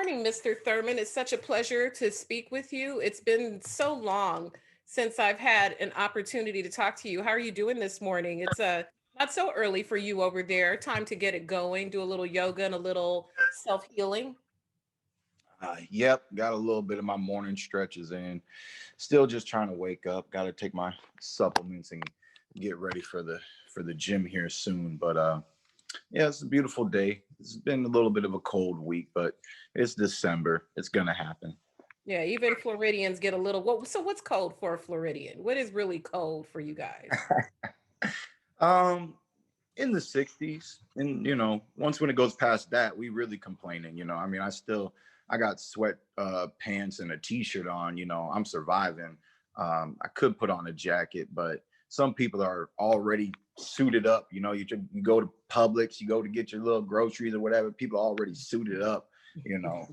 morning, Mr. Thurman. It's such a pleasure to speak with you. It's been so long since I've had an opportunity to talk to you. How are you doing this morning? It's not so early for you over there. Time to get it going, do a little yoga and a little self-healing. Yep, got a little bit of my morning stretches in. Still just trying to wake up. Got to take my supplements and get ready for the gym here soon. But yeah, it's a beautiful day. It's been a little bit of a cold week, but it's December. It's gonna happen. Yeah, even Floridians get a little so what's cold for a Floridian? What is really cold for you guys? Um, in the 60s, and once when it goes past that, we really complaining. I mean, I got sweat pants and a t-shirt on. I'm surviving. I could put on a jacket, but some people are already suited up. You go to Publix, you go to get your little groceries or whatever. People are already suited up. You know,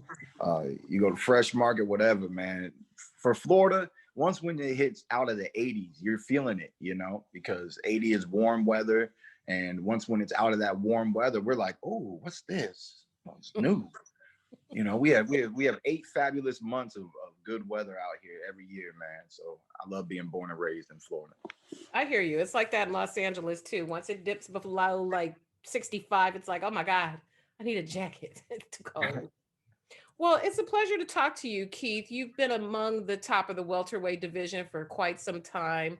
you go to Fresh Market, whatever, man. For Florida, once when it hits out of the 80s, you're feeling it. Because 80 is warm weather, and once when it's out of that warm weather, we're like, oh, what's this? Oh, it's new. We have 8 fabulous months of good weather out here every year, man. So I love being born and raised in Florida. I hear you. It's like that in Los Angeles too. Once it dips below like 65, it's like, oh my God, I need a jacket. It's too cold. Well, it's a pleasure to talk to you, Keith. You've been among the top of the welterweight division for quite some time.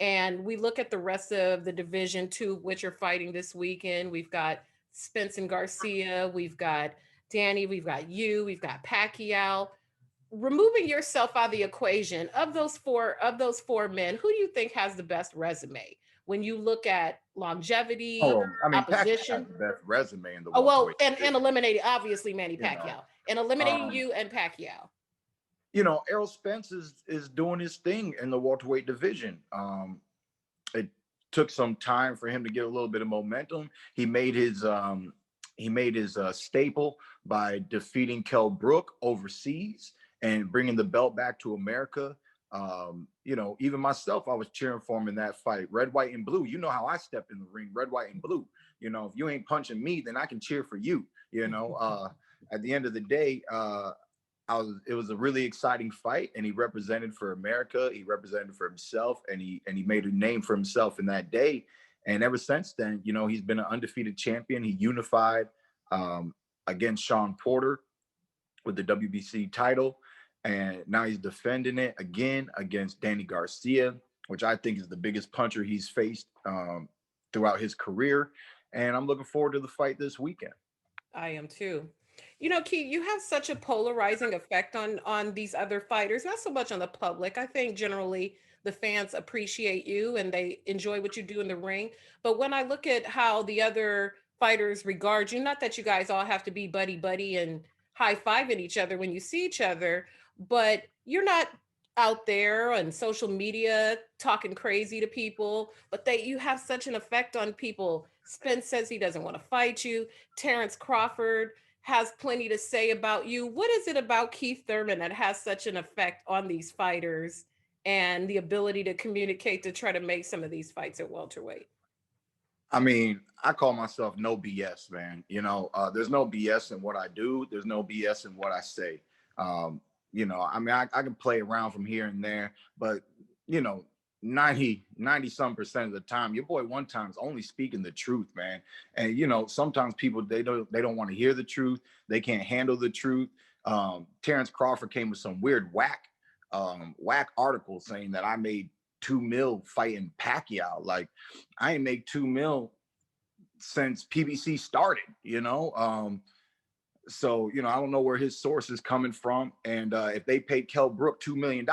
And we look at the rest of the division, two of which are fighting this weekend. We've got Spence and Garcia, we've got Danny, we've got you, we've got Pacquiao. Removing yourself out of the equation, of those four men, who do you think has the best resume when you look at longevity, Oh, I mean, Pacquiao has opposition? the best resume in the Oh well, welterweight and division. eliminating obviously Manny You know, Pacquiao and eliminating um, you and Pacquiao. Errol Spence is doing his thing in the welterweight division. It took some time for him to get a little bit of momentum. He made his staple by defeating Kell Brook overseas and bringing the belt back to America. Even myself, I was cheering for him in that fight. Red, white, and blue. You know how I step in the ring, red, white, and blue. If you ain't punching me, then I can cheer for you. At the end of the day, it was a really exciting fight, and he represented for America. He represented for himself, and he made a name for himself in that day. And ever since then, he's been an undefeated champion. He unified against Sean Porter with the WBC title, and now he's defending it again against Danny Garcia, which I think is the biggest puncher he's faced throughout his career. And I'm looking forward to the fight this weekend. I am too. Keith, you have such a polarizing effect on these other fighters, not so much on the public. I think generally the fans appreciate you and they enjoy what you do in the ring. But when I look at how the other fighters regard you, not that you guys all have to be buddy buddy and high-fiving each other when you see each other, but you're not out there on social media talking crazy to people, but you have such an effect on people. Spence says he doesn't want to fight you. Terrence Crawford has plenty to say about you. What is it about Keith Thurman that has such an effect on these fighters and the ability to communicate to try to make some of these fights at welterweight? I mean, I call myself no BS, man. There's no BS in what I do. There's no BS in what I say. I mean, I can play around from here and there, but you know, 90 some percent of the time, your boy one time's only speaking the truth, man. And sometimes people they don't want to hear the truth. They can't handle the truth. Terrence Crawford came with some weird whack article saying that I made 2 mil fighting Pacquiao. Like, I ain't make 2 mil since PBC started, so I don't know where his source is coming from. And if they paid Kell Brook $2 million,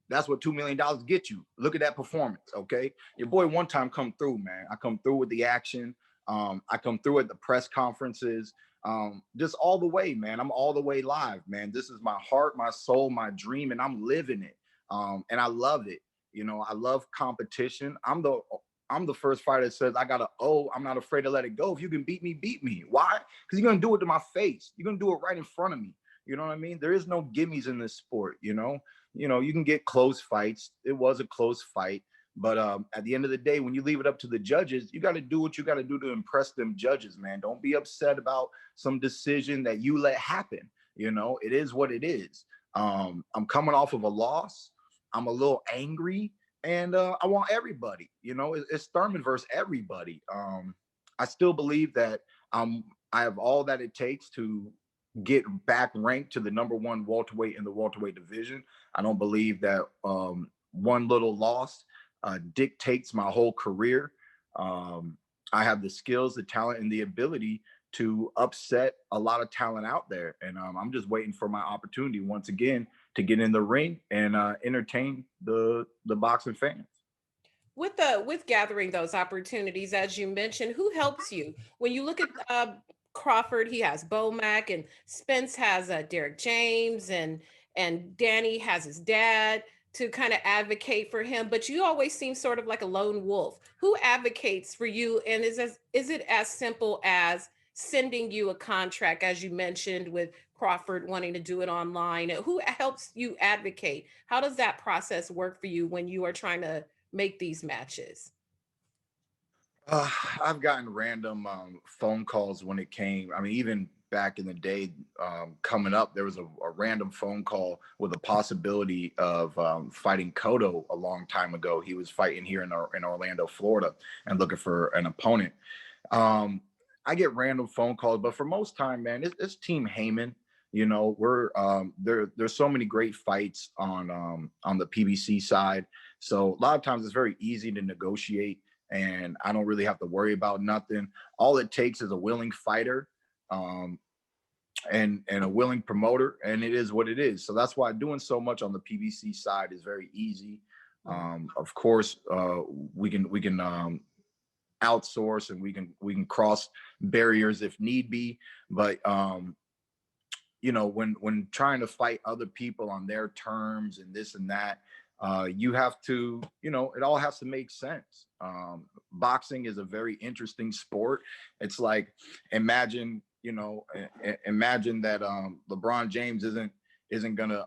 that's what $2 million get you. Look at that performance, okay? Your boy one time come through, man. I come through with the action. I come through at the press conferences. Just all the way, man. I'm all the way live, man. This is my heart, my soul, my dream, and I'm living it. And I love it. I love competition. I'm the first fighter that says I'm not afraid to let it go. If you can beat me, beat me. Why? Because you're gonna do it to my face. You're gonna do it right in front of me. You know what I mean? There is no gimmies in this sport. You can get close fights. It was a close fight, but at the end of the day, when you leave it up to the judges, you got to do what you got to do to impress them judges, man. Don't be upset about some decision that you let happen. It is what it is. I'm coming off of a loss. I'm a little angry, and I want everybody. It's Thurman versus everybody. I still believe that I have all that it takes to get back ranked to the number one welterweight in the welterweight division. I don't believe that one little loss dictates my whole career. Um, I have the skills, the talent, and the ability to upset a lot of talent out there. And I'm just waiting for my opportunity once again to get in the ring and entertain the boxing fans. With gathering those opportunities, as you mentioned, who helps you when you look at Crawford? He has Bomac, and Spence has Derek James, and Danny has his dad to kind of advocate for him. But you always seem sort of like a lone wolf. Who advocates for you? And is it as simple as sending you a contract, as you mentioned, with Crawford wanting to do it online? Who helps you advocate? How does that process work for you when you are trying to make these matches? Uh, I've gotten random phone calls when it came. I mean, even back in the day, coming up, there was a random phone call with a possibility of fighting Cotto a long time ago. He was fighting here in Orlando, Florida, and looking for an opponent. Um, I get random phone calls, but for most time, man, it's Team Heyman. We're there's so many great fights on the PBC side. So a lot of times it's very easy to negotiate, and I don't really have to worry about nothing. All it takes is a willing fighter, um, and a willing promoter, and it is what it is. So that's why doing so much on the PBC side is very easy. Mhm. Of course, we can outsource, and we can cross barriers if need be. But when trying to fight other people on their terms and this and that, you have to, it all has to make sense. Boxing is a very interesting sport. It's like, imagine, imagine that LeBron James isn't gonna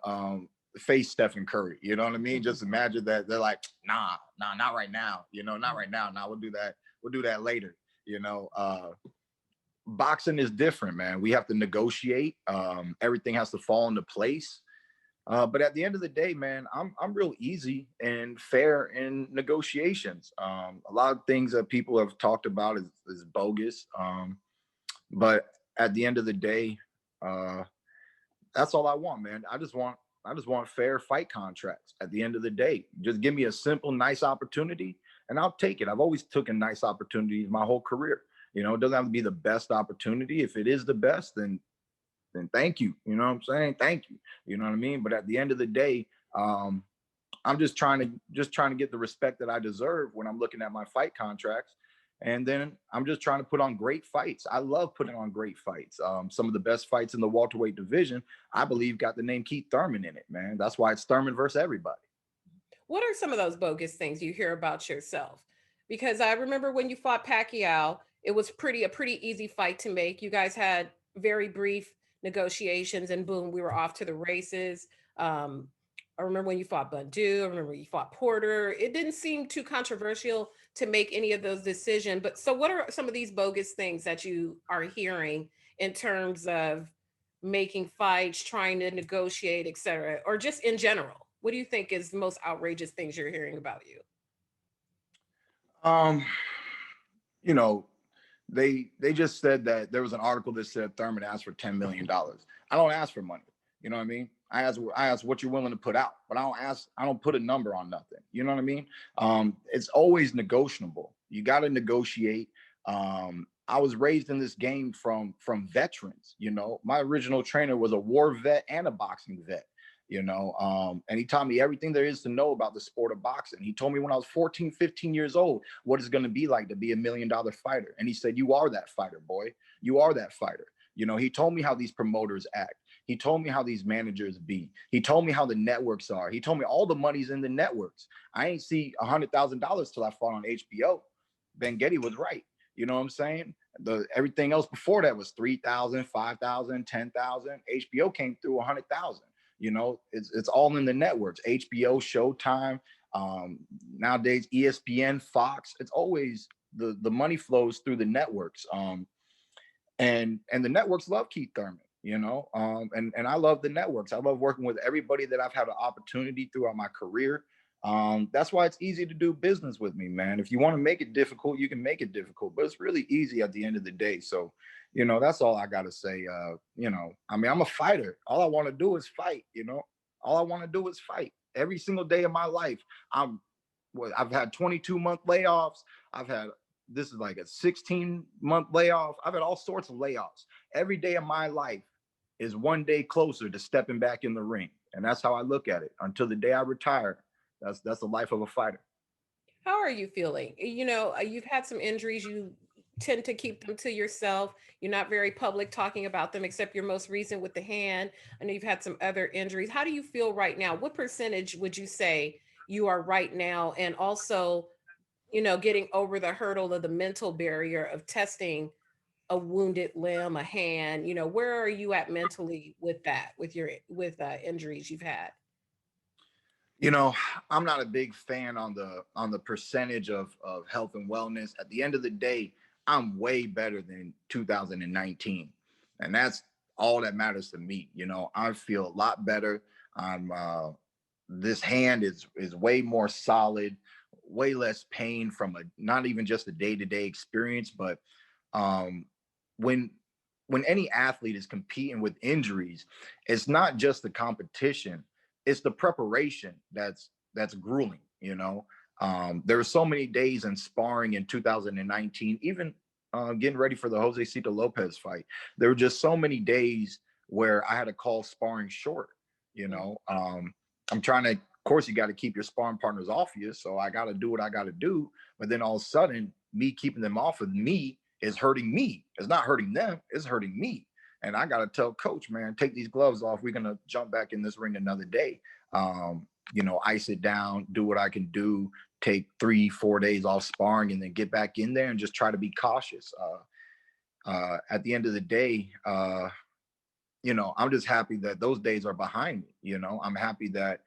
face Stephen Curry. You know what I mean? Just imagine that they're like, nah, not right now. Not right now. Nah, we'll do that. We'll do that later. Boxing is different, man. We have to negotiate. Everything has to fall into place. But at the end of the day, man, I'm real easy and fair in negotiations. A lot of things that people have talked about is bogus. But at the end of the day, uh, that's all I want, man. I just want fair fight contracts. At the end of the day, just give me a simple, nice opportunity, and I'll take it. I've always taken nice opportunities my whole career. It doesn't have to be the best opportunity. If it is the best, then thank you. You know what I'm saying? Thank you. You know what I mean? But at the end of the day, um, I'm just trying to get the respect that I deserve when I'm looking at my fight contracts. And then I'm just trying to put on great fights. I love putting on great fights. Some of the best fights in the welterweight division, I believe, got the name Keith Thurman in it, man. That's why it's Thurman versus everybody. What are some of those bogus things you hear about yourself? Because I remember when you fought Pacquiao, it was a pretty easy fight to make. You guys had very brief negotiations, and boom, we were off to the races. Um, I remember when you fought Bundu. I remember you fought Porter. It didn't seem too controversial to make any of those decisions. But so, what are some of these bogus things that you are hearing in terms of making fights, trying to negotiate, et cetera, or just in general? What do you think is the most outrageous things you're hearing about you? Um, you know, they just said that there was an article that said Thurman asked for $10 million. I don't ask for money. You know what I mean? I ask what you're willing to put out, but I don't put a number on nothing. You know what I mean? It's always negotiable. You got to negotiate. I was raised in this game from veterans. My original trainer was a war vet and a boxing vet. And he taught me everything there is to know about the sport of boxing. He told me when I was 14, 15 years old what it's going to be like to be $1 million fighter. And he said, you are that fighter, boy. You are that fighter. He told me how these promoters act. He told me how these managers be. He told me how the networks are. He told me all the money's in the networks. I ain't see $100,000 till I fought on HBO. Ben Getty was right. You know what I'm saying? Everything else before that was 3,000, 5,000, 10,000. HBO came through 100,000. It's all in the networks. HBO, Showtime, nowadays ESPN, Fox. It's always the money flows through the networks. And the networks love Keith Thurman. and I love the networks. I love working with everybody that I've had an opportunity throughout my career. That's why it's easy to do business with me, man. If you want to make it difficult, you can make it difficult, but it's really easy at the end of the day. So, that's all I got to say. I mean, I'm a fighter. All I want to do is fight, all I want to do is fight every single day of my life. I've had 22-month layoffs. I've had, this is like a 16-month layoff. I've had all sorts of layoffs. Every day of my life is one day closer to stepping back in the ring. And that's how I look at it until the day I retire. That's the life of a fighter. How are you feeling? You've had some injuries. You tend to keep them to yourself. You're not very public talking about them, except your most recent with the hand. I know you've had some other injuries. How do you feel right now? What percentage would you say you are right now? And also, getting over the hurdle of the mental barrier of testing a wounded limb, a hand, where are you at mentally with that, with injuries you've had? You know, I'm not a big fan on the percentage of health and wellness. At the end of the day, I'm way better than 2019, and that's all that matters to me. I feel a lot better. I'm This hand is way more solid, way less pain from a not even just a day to day experience, but um, when when any athlete is competing with injuries, it's not just the competition, it's the preparation that's grueling. There were so many days in sparring in 2019, even getting ready for the Jose Cito Lopez fight. There were just so many days where I had to call sparring short. You Mm. know, I'm trying to. Of course, you got to keep your sparring partners off you, so I got to do what I got to do. But then all of a sudden, me keeping them off of me is hurting me. It's not hurting them, it's hurting me. And I got to tell coach, man, take these gloves off. We're going to jump back in this ring another day. Ice it down, do what I can do, take 3-4 days off sparring and then get back in there and just try to be cautious. At the end of the day, I'm just happy that those days are behind me. I'm happy that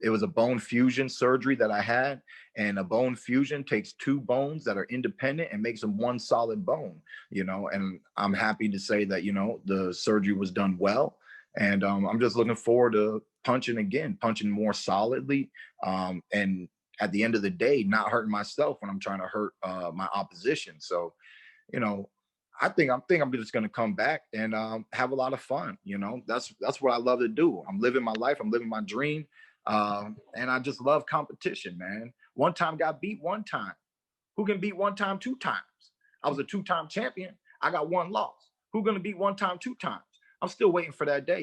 it was a bone fusion surgery that I had, and a bone fusion takes two bones that are independent and makes them one solid bone. And I'm happy to say that the surgery was done well, and I'm just looking forward to punching again, punching more solidly, and at the end of the day, not hurting myself when I'm trying to hurt my opposition. So you know, I think I'm just gonna come back and have a lot of fun. That's what I love to do. I'm living my life. I'm living my dream, and I just love competition, man. One time got beat one time. Who can beat one time two times? I was a two-time champion. I got one loss. Who gonna beat one time two times? I'm still waiting for that day.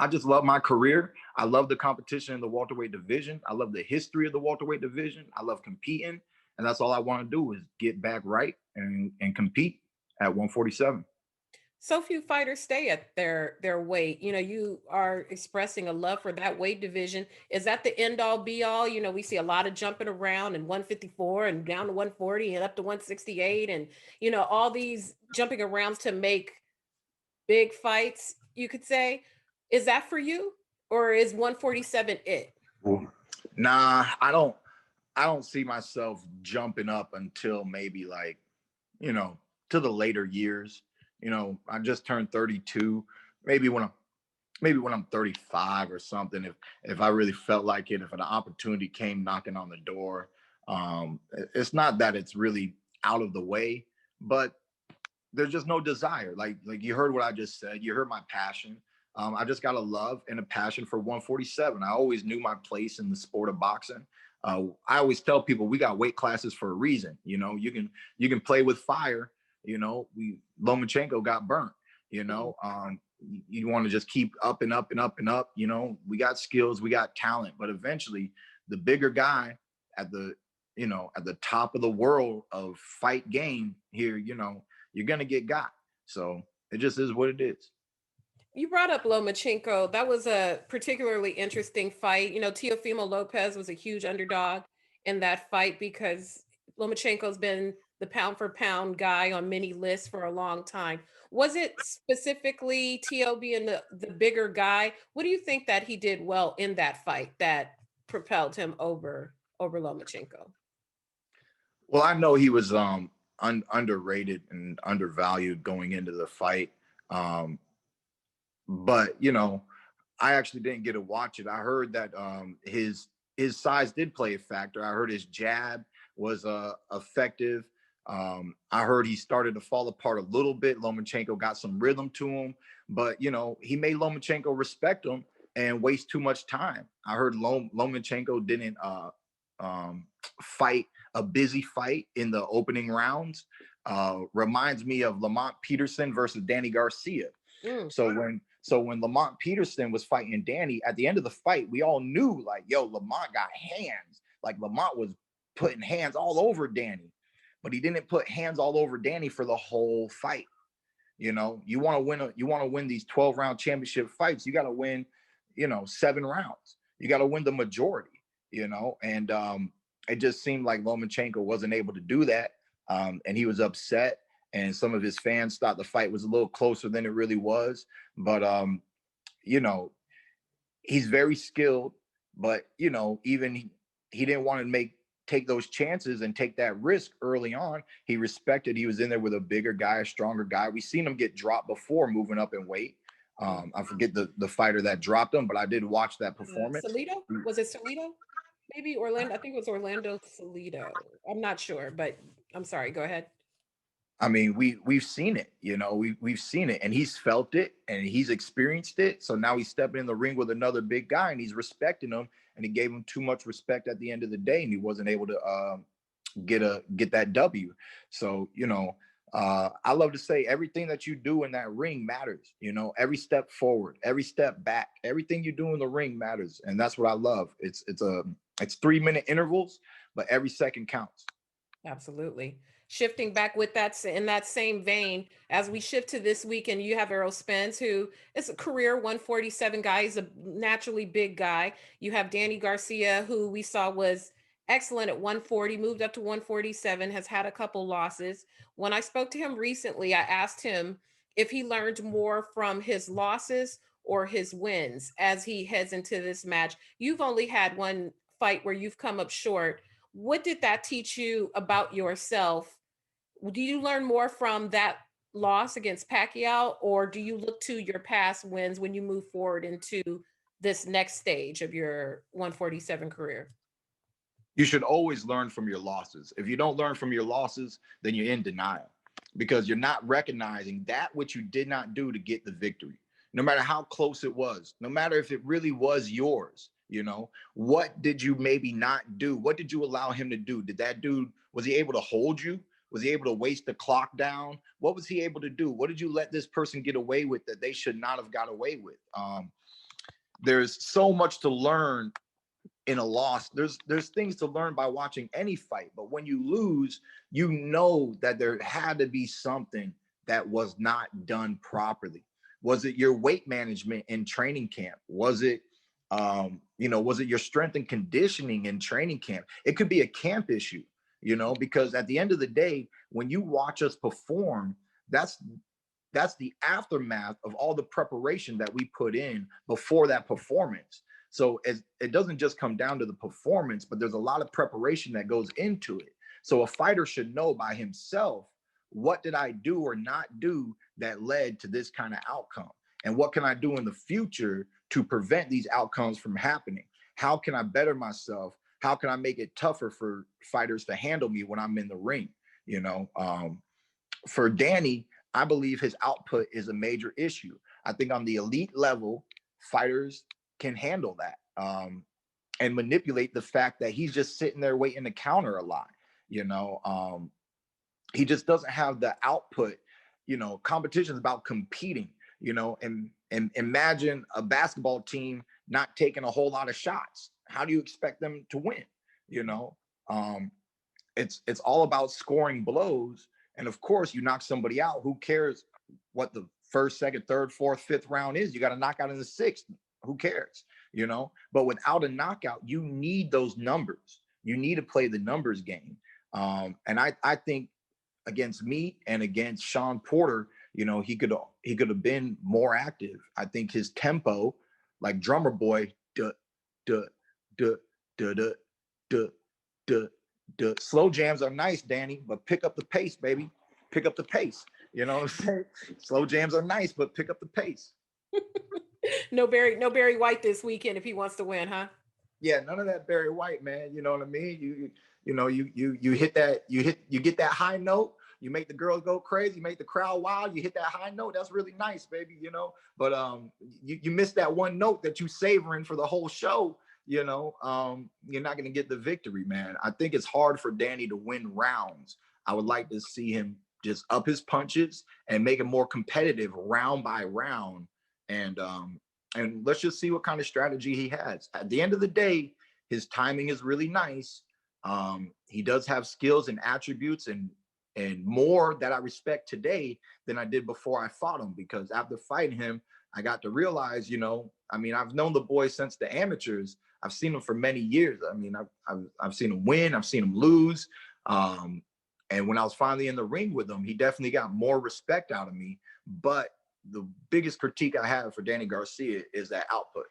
I just love my career. I love the competition in the welterweight division. I love the history of the welterweight division. I love competing, and that's all I want to do is get back right and compete at 147. So few fighters stay at their weight. You are expressing a love for that weight division. Is that the end all be all? We see a lot of jumping around in 154 and down to 140 and up to 168 and all these jumping arounds to make big fights, you could say. Is that for you? Or is 147 it? Nah, I don't see myself jumping up until maybe like, you know, to the later years. I just turned 32. Maybe when I'm 35 or something, if I really felt like it, if an opportunity came knocking on the door. It's not that it's really out of the way, but there's just no desire. Like you heard what I just said. You heard my passion. I just got a love and a passion for 147. I always knew my place in the sport of boxing. I always tell people we got weight classes for a reason. You can play with fire. We Lomachenko got burnt. Mhm. You want to just keep up and up and up and up. We got skills, we got talent, but eventually the bigger guy at the top of the world of fight game here, you're gonna get got. So it just is what it is. You brought up Lomachenko. That was a particularly interesting fight. Teofimo Lopez was a huge underdog in that fight because Lomachenko's been the pound for pound guy on many lists for a long time. Was it specifically Teo being the bigger guy? What do you think that he did well in that fight that propelled him over Lomachenko? Well, I know he was underrated and undervalued going into the fight. Um, but you know, I actually didn't get to watch it. I heard that his size did play a factor. I heard his jab was effective. I heard he started to fall apart a little bit. Lomachenko got some rhythm to him, but you know he made Lomachenko respect him and waste too much time. I heard Lomachenko didn't um, fight a busy fight in the opening rounds. Reminds me of Lamont Peterson versus Danny Garcia. Mm. So when Lamont Peterson was fighting Danny, at the end of the fight, we all knew like, yo, Lamont got hands. Like Lamont was putting hands all over Danny, but he didn't put hands all over Danny for the whole fight. You know, you want to win these 12-round championship fights, you got to win, 7 rounds. You got to win the majority, and it just seemed like Lomachenko wasn't able to do that. And he was upset, and some of his fans thought the fight was a little closer than it really was. But you know, he's very skilled, but even he didn't want to take those chances and take that risk early on. He respected, he was in there with a bigger guy, a stronger guy. We've seen him get dropped before moving up in weight. I forget the fighter that dropped him, but I did watch that performance. Salido? Was it Salido? Maybe Orlando. I think it was Orlando Salido. I'm not sure, but I'm sorry. Go ahead. I mean, we've seen it, we've seen it, and he's felt it and he's experienced it. So now he's stepping in the ring with another big guy and he's respecting him, and he gave him too much respect at the end of the day, and he wasn't able to get that W. So I love to say everything that you do in that ring matters. Every step forward, every step back, everything you do in the ring matters, and that's what I love. It's 3-minute intervals, but every second counts. Absolutely. Shifting back with that in that same vein, as we shift to this weekend, you have Errol Spence, who is a career 147 guy. He's a naturally big guy. You have Danny Garcia, who we saw was excellent at 140, moved up to 147, has had a couple losses. When I spoke to him recently, I asked him if he learned more from his losses or his wins as he heads into this match. You've only had one fight where you've come up short. What did that teach you about yourself? Do you learn more from that loss against Pacquiao, or do you look to your past wins when you move forward into this next stage of your 147 career? You should always learn from your losses. If you don't learn from your losses, then you're in denial, because you're not recognizing that which you did not do to get the victory, no matter how close it was, no matter if it really was yours. What did you maybe not do? What did you allow him to do? Was he able to hold you? Was he able to waste the clock down? What was he able to do? What did you let this person get away with that they should not have got away with? There's so much to learn in a loss. There's things to learn by watching any fight, but when you lose, you know that there had to be something that was not done properly. Was it your weight management in training camp? Was it your strength and conditioning in training camp? It could be a camp issue, because at the end of the day, when you watch us perform, that's the aftermath of all the preparation that we put in before that performance. So it doesn't just come down to the performance, but there's a lot of preparation that goes into it. So a fighter should know by himself, what did I do or not do that led to this kind of outcome? And what can I do in the future to prevent these outcomes from happening? How can I better myself? How can I make it tougher for fighters to handle me when I'm in the ring? For Danny, I believe his output is a major issue. I think on the elite level, fighters can handle that, and manipulate the fact that he's just sitting there waiting to counter a lot. He just doesn't have the output. Competition is about competing. And imagine a basketball team not taking a whole lot of shots. How do you expect them to win? Um, it's all about scoring blows. And of course, you knock somebody out. Who cares what the first, second, third, fourth, fifth round is? You got to knock out in the sixth. Who cares? But without a knockout, you need those numbers. You need to play the numbers game. And I think against me and against Sean Porter, he could have been more active. I think his tempo, like Drummer Boy, duh, duh, duh, duh, duh, duh, duh, duh. Slow jams are nice, Danny, but pick up the pace, baby. Pick up the pace. You know what I'm saying? Slow jams are nice, but pick up the pace. No Barry White this weekend if he wants to win, huh? Yeah, none of that Barry White, man. You know what I mean? You hit that, you get that high note, you make the girls go crazy, you make the crowd wild, you hit that high note. That's really nice, baby, you know. But you miss that one note that you savoring for the whole show, you know. You're not gonna get the victory, man. I think it's hard for Danny to win rounds. I would like to see him just up his punches and make it more competitive round by round. And let's just see what kind of strategy he has. At the end of the day, his timing is really nice. He does have skills and attributes and more that I respect today than I did before I fought him. Because after fighting him, I got to realize, you know, I mean, I've known the boy since the amateurs. I've seen him for many years. I mean, I've seen him win. I've seen him lose. Um, and when I was finally in the ring with him, he definitely got more respect out of me. But the biggest critique I have for Danny Garcia is that output.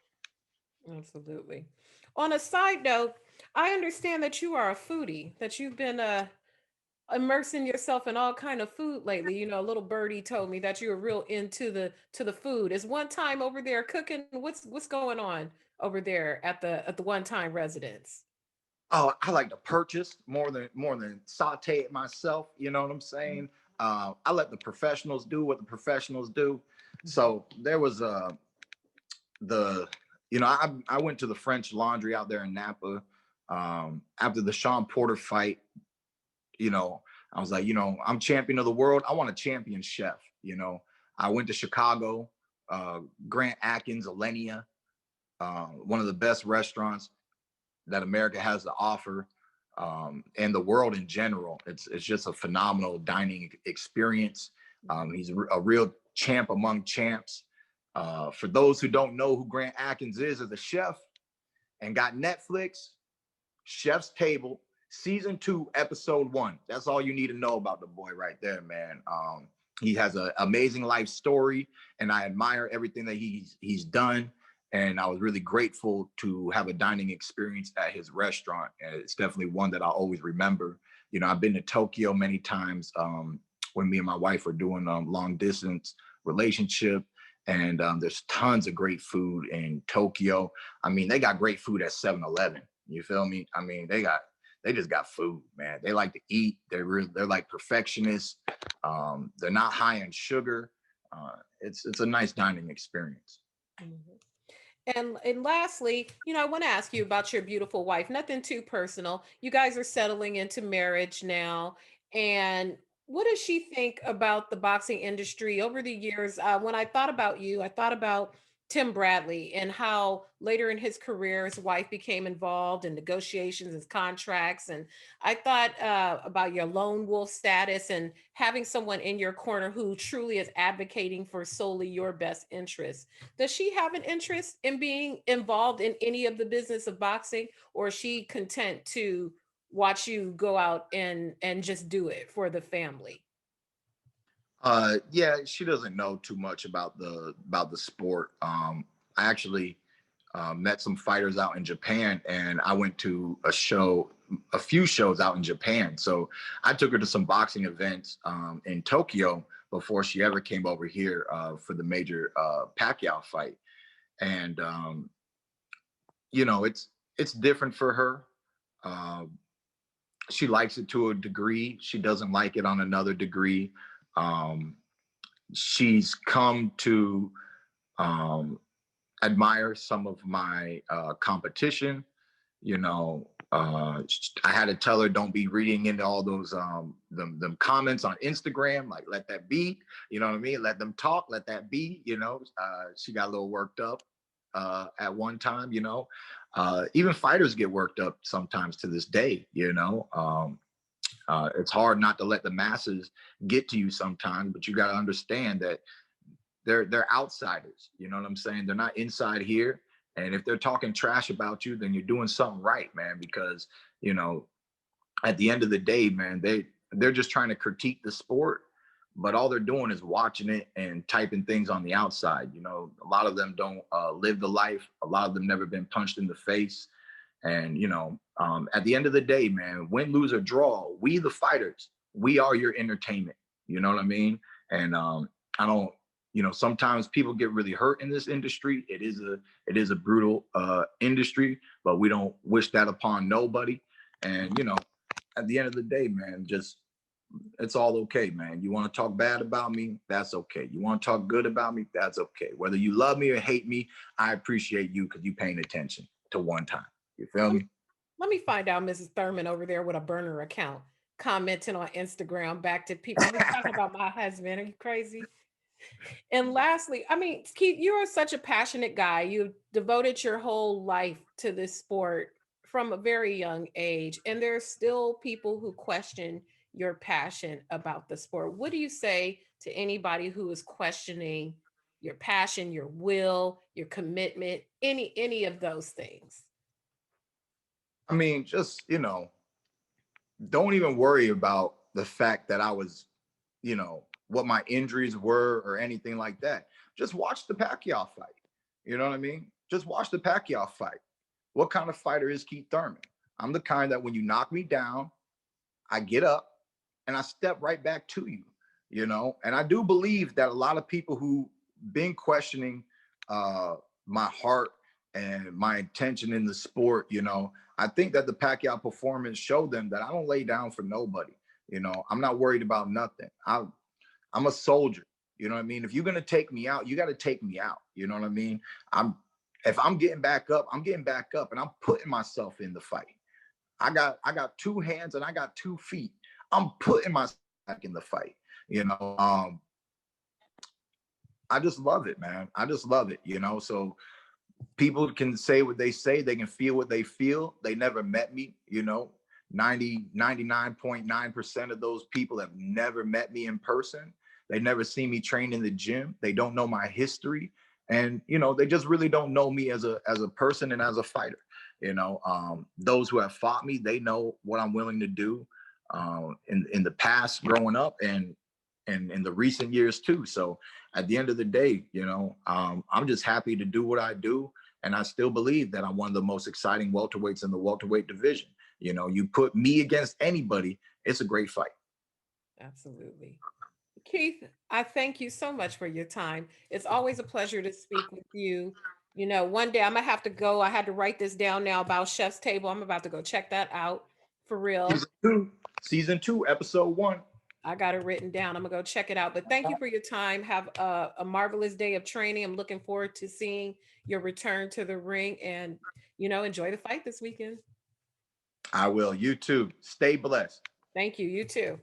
Absolutely. On a side note, I understand that you are a foodie, that you've been immersing yourself in all kind of food lately. You know, a little birdie told me that you're real into the food. Is one time over there cooking? What's going on over there at the one time residence? Oh, I like to purchase more than saute it myself. You know what I'm Mhm. saying? I let the professionals do what the professionals do. Mhm. So there was the you know I went to the French Laundry out there in Napa after the Sean Porter fight. You know, I was like, you know, I'm champion of the world. I want a champion chef. You know, I went to Chicago, Grant Atkins, Alenia, one of the best restaurants that America has to offer, and the world in general. It's just a phenomenal dining experience. He's a real champ among champs. For those who don't know who Grant Atkins is as a chef and got Netflix, Chef's Table, season 2, episode 1. That's all you need to know about the boy right there, man. He has an amazing life story, and I admire everything that he's done. And I was really grateful to have a dining experience at his restaurant. And it's definitely one that I'll always remember. You know, I've been to Tokyo many times when me and my wife were doing long distance relationship. And there's tons of great food in Tokyo. I mean, they got great food at 7-Eleven. You feel me? I mean, they just got food, man. They like to eat. They're like perfectionists. They're not high in sugar. It's a nice dining experience. Mhm. And lastly, I want to ask you about your beautiful wife. Nothing too personal. You guys are settling into marriage now, and what does she think about the boxing industry over the years? When I thought about you, I thought about Tim Bradley and how later in his career his wife became involved in negotiations and contracts. And I thought about your lone wolf status and having someone in your corner who truly is advocating for solely your best interests. Does she have an interest in being involved in any of the business of boxing, or is she content to watch you go out and just do it for the family? Yeah, she doesn't know too much about the sport. I actually met some fighters out in Japan, and I went to a few shows out in Japan. So I took her to some boxing events in Tokyo before she ever came over here for the major Pacquiao fight. And you know, it's different for her. Um, she likes it to a degree. She doesn't like it on another degree. Um, she's come to um, admire some of my competition. You know, I had to tell her don't be reading into all those them comments on Instagram. Like, let that be. You know what I mean? Let them talk. Let that be. You know, she got a little worked up at one time. You know, even fighters get worked up sometimes to this day. You know, it's hard not to let the masses get to you sometimes, but you got to understand that they're outsiders. You know what I'm saying? They're not inside here. And if they're talking trash about you, then you're doing something right, man. Because you know, at the end of the day, man, they're just trying to critique the sport, but all they're doing is watching it and typing things on the outside. You know, a lot of them don't live the life. A lot of them never been punched in the face. And you know, at the end of the day, man, win, lose, or draw, we the fighters, we are your entertainment. You know what I mean? And I don't, sometimes people get really hurt in this industry. It is a brutal industry, but we don't wish that upon nobody. And at the end of the day, man, just it's all okay, man. You want to talk bad about me? That's okay. You want to talk good about me? That's okay. Whether you love me or hate me, I appreciate you because you paying attention to one time. You feel Let me, me? let me find out Mrs. Thurman over there with a burner account commenting on Instagram back to people. I was talking about my husband. Are you crazy? And lastly, I mean, Keith, you are such a passionate guy. You devoted your whole life to this sport from a very young age, and there are still people who question your passion about the sport. What do you say to anybody who is questioning your passion, your will, your commitment, any of those things? I mean, just, don't even worry about the fact that I was, what my injuries were or anything like that. Just watch the Pacquiao fight. You know what I mean? Just watch the Pacquiao fight. What kind of fighter is Keith Thurman? I'm the kind that when you knock me down, I get up and I step right back to you, And I do believe that a lot of people who been questioning my heart and my intention in the sport, I think that the Pacquiao performance showed them that I don't lay down for nobody. I'm not worried about nothing. I'm a soldier. You know what I mean? If you're gonna take me out, you got to take me out. You know what I mean? I'm if I'm getting back up, I'm getting back up, and I'm putting myself in the fight. I got two hands and I got 2 feet. I'm putting myself back in the fight. You know, I just love it, man. I just love it. So people can say what they say, they can feel what they feel. They never met me. 99.9% of those people have never met me in person. They never see me train in the gym. They don't know my history. And they just really don't know me as a person and as a fighter. Those who have fought me, they know what I'm willing to do in the past growing up and in the recent years too. So at the end of the day, I'm just happy to do what I do. And I still believe that I'm one of the most exciting welterweights in the welterweight division. You put me against anybody, it's a great fight. Absolutely. Keith, I thank you so much for your time. It's always a pleasure to speak with you. One day I'm gonna have to go. I had to write this down now about Chef's Table. I'm about to go check that out for real. Season two, episode 1. I got it written down. I'm gonna go check it out. But thank you for your time. Have a marvelous day of training. I'm looking forward to seeing your return to the ring and enjoy the fight this weekend. I will. You too. Stay blessed. Thank you. You too.